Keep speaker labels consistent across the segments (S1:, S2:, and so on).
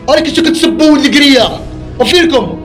S1: راك كنتو كتسبوا ولد القريه وفيلكم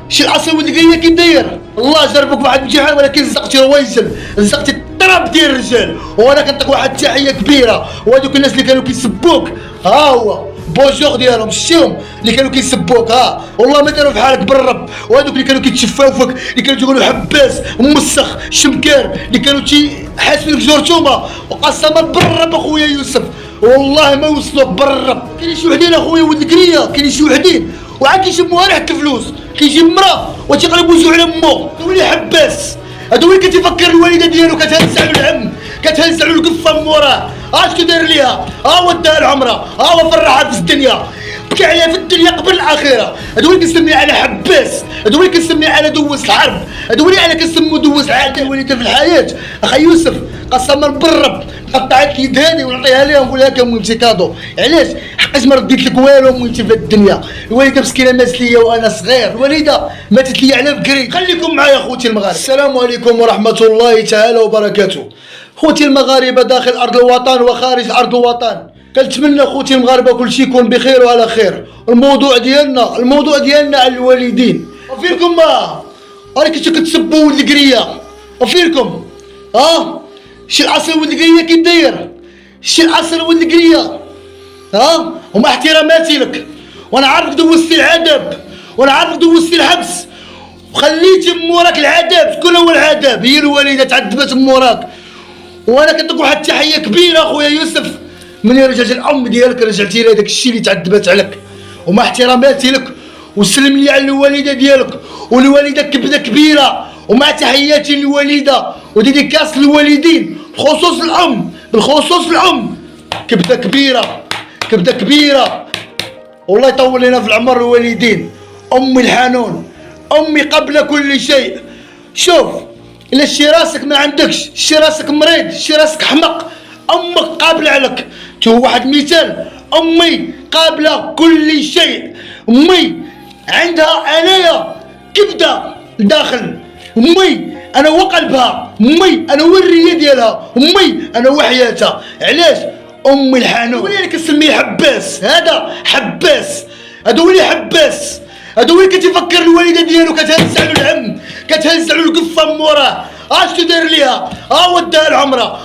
S1: شي العصر ولد القريه كي داير الله جربك بواحد الامتحان ولكن زقتي رويسل زقتي الطراب ديال الرجال وانا كنعطيك واحد التحيه كبيره وهذوك الناس اللي كانوا كيسبوك ها هو بونجور ديالهم شتيهم اللي كانوا كيسبوك والله ما داروا بحالك بالرب وهذوك اللي كانوا كيتشفاو فيك اللي كانوا تيقولوا حباس موسخ شمكار اللي كانوا تيحاسبوا لك جرثومه وقسما بالرب اخويا يوسف والله ما وصلوا بالرب. كاين شي وحدين اخويا ولد القريه كاين شي وحدين وعاد كيجيبوها ريحه الفلوس كيجيب مراه وتيقلبوا زوج على مو ولي حباس هذا هو اللي كتفكر الوالده ديالو كتهز على العم كتهز على القفه من موراه شنو داير ليها وداها العمره فرحها في الدنيا بكى عليها في الدنيا قبل الاخره هذا هو اللي كنسميه انا حباس هذا هو اللي كنسميه انا دوز الحرب هذا هو اللي انا كنسمو دوز عاده الوالده في الحياه اخي يوسف قسما بالرب قطعت لي يداني ونعطيها لها ونقول لها كمومتي كادو علاش حقاش ما رديت لك والو مومتي في الدنيا الوالده مسكينه ماتت ليا وانا صغير الوالده ماتت ليا على بكري خليكم معايا خوتي المغاربه. السلام عليكم ورحمه الله تعالى وبركاته. خوتي المغاربه داخل ارض الوطن وخارج ارض الوطن كنتمنى خوتي المغاربه كلشي يكون بخير وعلى خير. الموضوع ديالنا على الوالدين وفيلكم راك كنتو كتسبوا ولد القريه وفيلكم شي العصر ولد القريه كي داير شي العصر ولد القريه ومع احتراماتي لك وانا عارفك دوزتي العذاب وانا عارفك دوزتي الحبس وخليتي من موراك العذاب. شكون هو العذاب؟ هي الوالده تعذبت من موراك وانا كنعطيك واحد التحيه كبيره اخويا يوسف من رجعت الام ديالك رجعتي لها داك الشيء اللي تعذبت عليك ومع احتراماتي لك وسلم لي على الوالده ديالك والوالده كبده كبيره ومع تحياتي للوالده وديديكاس للوالدين بالخصوص الام كبده كبيره والله يطول لنا في العمر الوالدين. امي الحنون امي قبل كل شيء. شوف الا شي راسك ما عندكش شي راسك مريض شي راسك حمق امك قابله عليك. تو واحد مثال امي قابله كل شيء امي عندها انايا كبده لداخل امي انا هو قلبها امي انا هو الريه ديالها امي انا هو حياتها. علاش؟ امي الحنون هو اللي كنسميه حباس هذا حباس هذا هو اللي حباس هذا هو اللي كتفكر الوالده ديالو كتهز على العم كتهز على القفه من موراه شنو داير ليها وداها العمره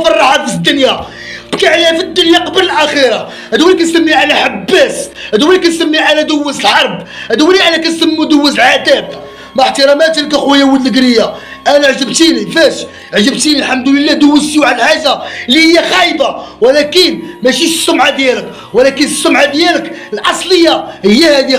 S1: فرحها في الدنيا بكى عليها في الدنيا قبل الاخره. هذا هو اللي كنسميه انا حباس هذا هو اللي كنسميه انا دوز الحرب هذا هو اللي انا كنسمو دوز العذاب. مع احتراماتي لك اخويا ولد القريه انا عجبتيني فاش عجبتيني الحمد لله دوزتي واحد الحاجه اللي هي خايبه ولكن ماشي السمعه ديالك ولكن السمعه ديالك الاصليه هي هذه.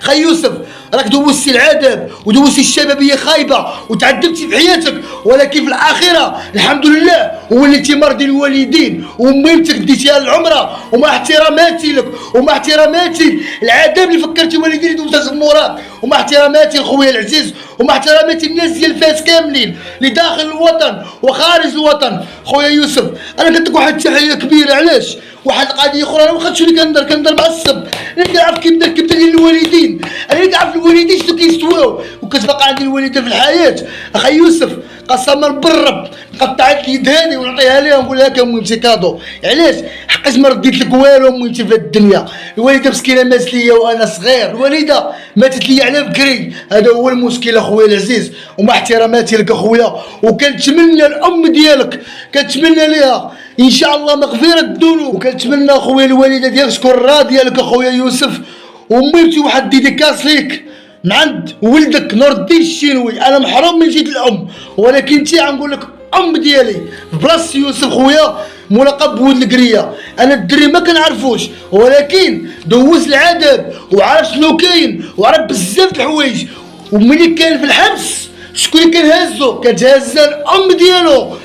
S1: خي يوسف راك دوزتي العذاب ودوزتي الشبابيه خايبه وتعذبتي في حياتك ولكن في الاخره الحمد لله وليتي مرضي الوالدين وميمتك ديتيها للعمره ومع احتراماتي لك ومع احتراماتي العذاب اللي فكرتي والديني دوزتها موراك ومع احتراماتي لخويا العزيز ومع احتراماتي الناس ديال فاس كاملين اللي داخل الوطن وخارج الوطن. خويا يوسف انا كنعطيك واحد التحيه كبيره. علاش؟ واحد القضيه اخرى انا واخا شنو كندير معصب انا كنعرف كيبدا ديال الوالدين انا كنعرف الوالدين شنو كيستواو وكتبقى عندي الوالده في الحياه. اخي يوسف قسما بالرب قطعت لي يداني ونعطيها لها ونقول لها كمومتي كادو. علاش؟ حقاش ما رديت لك والو مومتي في الدنيا الوالده مسكينه ماتت ليا وانا صغير الوالده ماتت ليا على بكري. هذا هو المشكل اخويا العزيز ومع احتراماتي لك اخويا وكنتمنى الام ديالك كنتمنى ليها ان شاء الله مغفره الذنوب وكنتمنى اخويا الوالده ديالك تكون راضيه لك اخويا يوسف. وميمتي واحد ديديكاس ليك من عند ولدك نور الدين الشينوي. انا محروم من جهه الام ولكن انت غنقول لك ام ديالي في بلاصه يوسف خويا ملقب بولد القريه. انا الدري ما كنعرفوش ولكن دوز العذاب وعارف شنو كاين وعارف بزاف د الحوايج وملي كان في الحبس شكون اللي كنهزو كتهز الام ديالو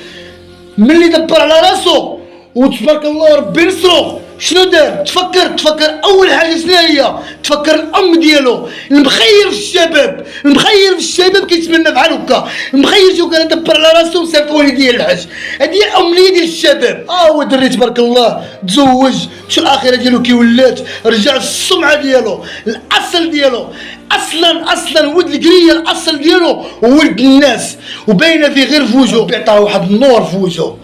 S1: ملي دبر على راسو وتبارك الله ربي نصرو. شنو دار؟ تفكر اول حاجه شنو هي؟ تفكر الام ديالو المخير في الشباب كيتمنى بحال هكا المخير شو كان دبر على راسو وسافر والديه للحج. هذه هي الامنيه ديال الشباب. هو دري تبارك الله تزوج مشى الاخره ديالو كي ولات رجع السمعه ديالو الاصل ديالو اصلا ولد القريه الاصل ديالو ولد الناس وباينه فيه غير في وجهه بيعطاه واحد النور في وجهه.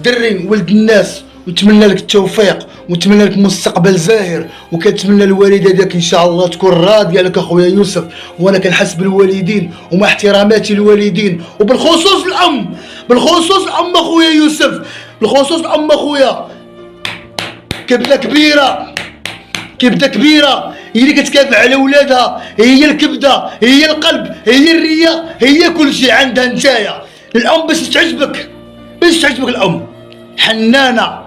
S1: دري ولد الناس ونتمنى لك التوفيق ونتمنى لك مستقبل زاهر، وكنتمنى الوالده ديالك ان شاء الله تكون راضيه عليك اخويا يوسف. وانا كنحس بالوالدين ومع احتراماتي للوالدين، وبالخصوص الام، بالخصوص الام اخويا يوسف، بالخصوص الام اخويا. كبده كبيره، كبده كبيره هي اللي كتكافح على ولادها، هي الكبده، هي القلب، هي الريه، هي كل شيء عندها نتايا. الام باش تعجبك، باش تعجبك الام حنانه،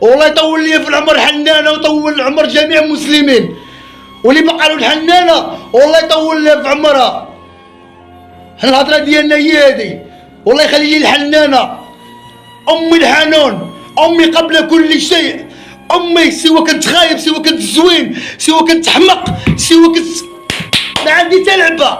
S1: والله يطول لي في العمر حنانه، ويطول العمر جميع المسلمين، واللي بقى له الحنانه والله يطول لها في عمرها. حنا الهضره ديالنا هي هذه، والله يخلي لي الحنانه، امي الحنون، امي قبل كل شيء، امي سوا كنت خايب، سوا كنت زوين، سوا كنت حمق، سوا كنت ما عندي حتى لعبه،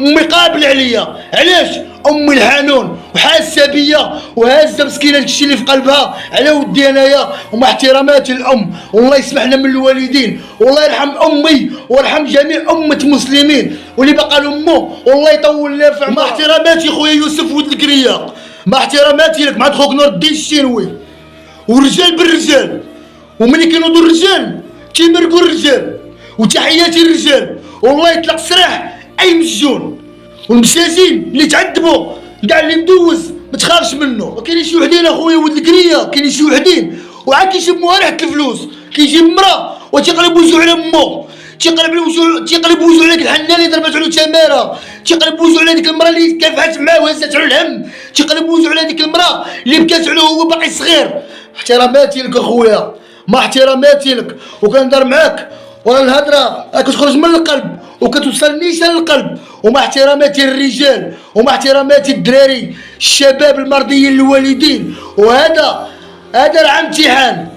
S1: امي قابله عليا. علاش؟ امي الحنون وحاسه بيا وهازه مسكينه داكشي اللي في قلبها على ودي انايا، ومع احتراماتي الام، والله يسمح لنا من الوالدين، والله يرحم امي ويرحم جميع امه المسلمين، واللي بقى لامه والله يطول لها في عمرها. مع احتراماتي خويا يوسف ولد الكريه، مع احتراماتي لك مع خوك نور الدين الشينوي، والرجال بالرجال، وملي كينوضوا الرجال كيمرقوا الرجال، وتحياتي للرجال، والله يطلق سراح اي مسجون، والمساجين اللي تعذبوا كاع اللي مدوز ما تخافش منه. كاينين شي وحدين اخويا ولد الكريه، كاينين شي وحدين وعاد كيشموها ريحه الفلوس، كيجي مرا وتيقلب وجهه على امه، تيقلب وجهه على ديك الحنانه اللي ضربت عليه تماره، تيقلب وجهه على ديك المرا اللي كافحت معاه وهزت على الهم، تيقلب وجهه على ديك المرا اللي بكات عليه وهو باقي صغير. احتراماتي لك اخويا، مع احتراماتي لك، وكنهضر معاك وانا الهضره كتخرج من القلب وكتوصل نيشان للقلب، ومع احتراماتي للرجال، ومع احتراماتي الدراري الشباب المرضيين للوالدين. وهذا راه امتحان،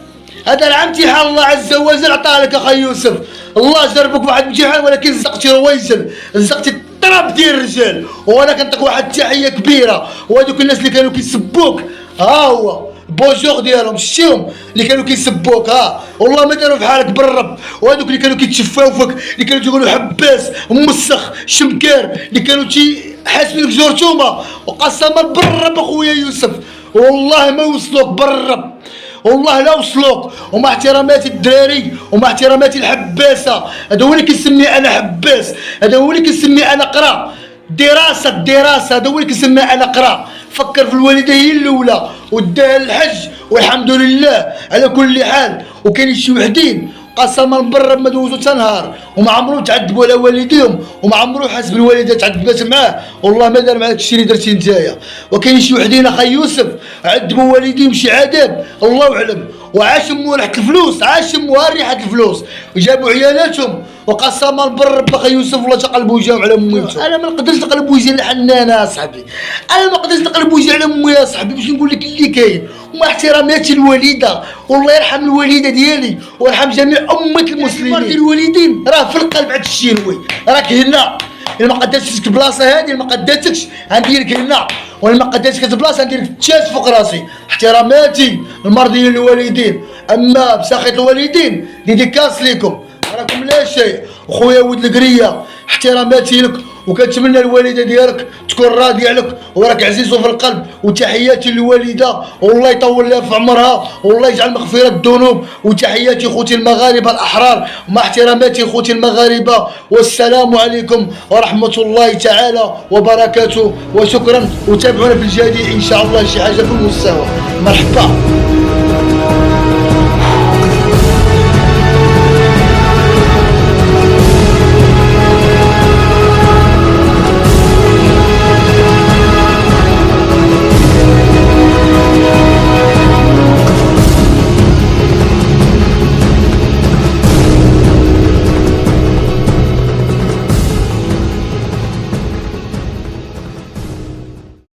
S1: هذا راه امتحان الله عز وجل عطاه لك اخي يوسف. الله جربك بواحد الامتحان، ولكن زقتي رويسل، زقتي الطراب ديال الرجال. وانا كنعطيك واحد التحيه كبيره، وهذوك الناس اللي كانوا كيسبوك ها هو بونجور ديالهم، شتيهم اللي كانوا كيسبوك، ها والله ما داروا بحالك بالرب. وهذوك اللي كانوا كيتشفاو فيك، اللي كانوا تيقولوا حباس مسخ شمكار، اللي كانوا حاسبينك جرثومه، وقسما بالرب اخويا يوسف والله ما وصلوك بالرب، والله لا وصلوك. ومع احتراماتي الدراري، ومع احتراماتي الحباسه، هذا هو اللي كنسميه انا حباس، هذا هو اللي كنسميه انا قرا الدراسه، هذا هو اللي كنسميه انا قرا. فكر في الوالده هي الاولى وداها للحج، والحمد لله على كل حال. وكاين شي وحدين قسما بالرب ما دوزو حتى نهار وما عمرو تعذبوا على والديهم، وما عمرو حاس بالوالده تعذبات معاه، والله ما دار معاك الشيء اللي درتي نتايا. وكاين شي وحدين اخي يوسف عذبوا والديهم شي عذاب الله اعلم، وعاش مو ريحه الفلوس، عاش موها ريحه الفلوس، وجابوا عيالاتهم، وقسما بالرب اخي يوسف والله تقلب وجههم على مويتهم. انا ما نقدرش نقلب وجهي الحنانه يا صاحبي، انا ما نقدرش نقلب وجهي على امي يا صاحبي، باش نقول لك اللي كاين. ومع احتراماتي الوالده، والله يرحم الوالده ديالي ويرحم جميع امه المسلمين. ديال الوالدين راه في القلب عند الشينوي، راك هنا، الا ما قدرتش البلاصه هذه، ما قدرتش غنديرك هنا، ولا ما قدرتش البلاصه غنديرك التاج فوق راسي. احتراماتي المرضيين للوالدين، اما بسخط الوالدين ديديكاس ليكم، راكم لا شيء. وخويا ولد القريه احتراماتي لك، وكنتمنى الوالده ديالك تكون راضيه عليك وراك عزيز في القلب. وتحياتي للوالده، والله يطول لها في عمرها، والله يجعل مغفره الذنوب. وتحياتي خوتي المغاربه الاحرار، مع احتراماتي خوتي المغاربه، والسلام عليكم ورحمه الله تعالى وبركاته، وشكرا. وتابعونا في الجديد ان شاء الله، شي حاجه في المستوى. مرحبا.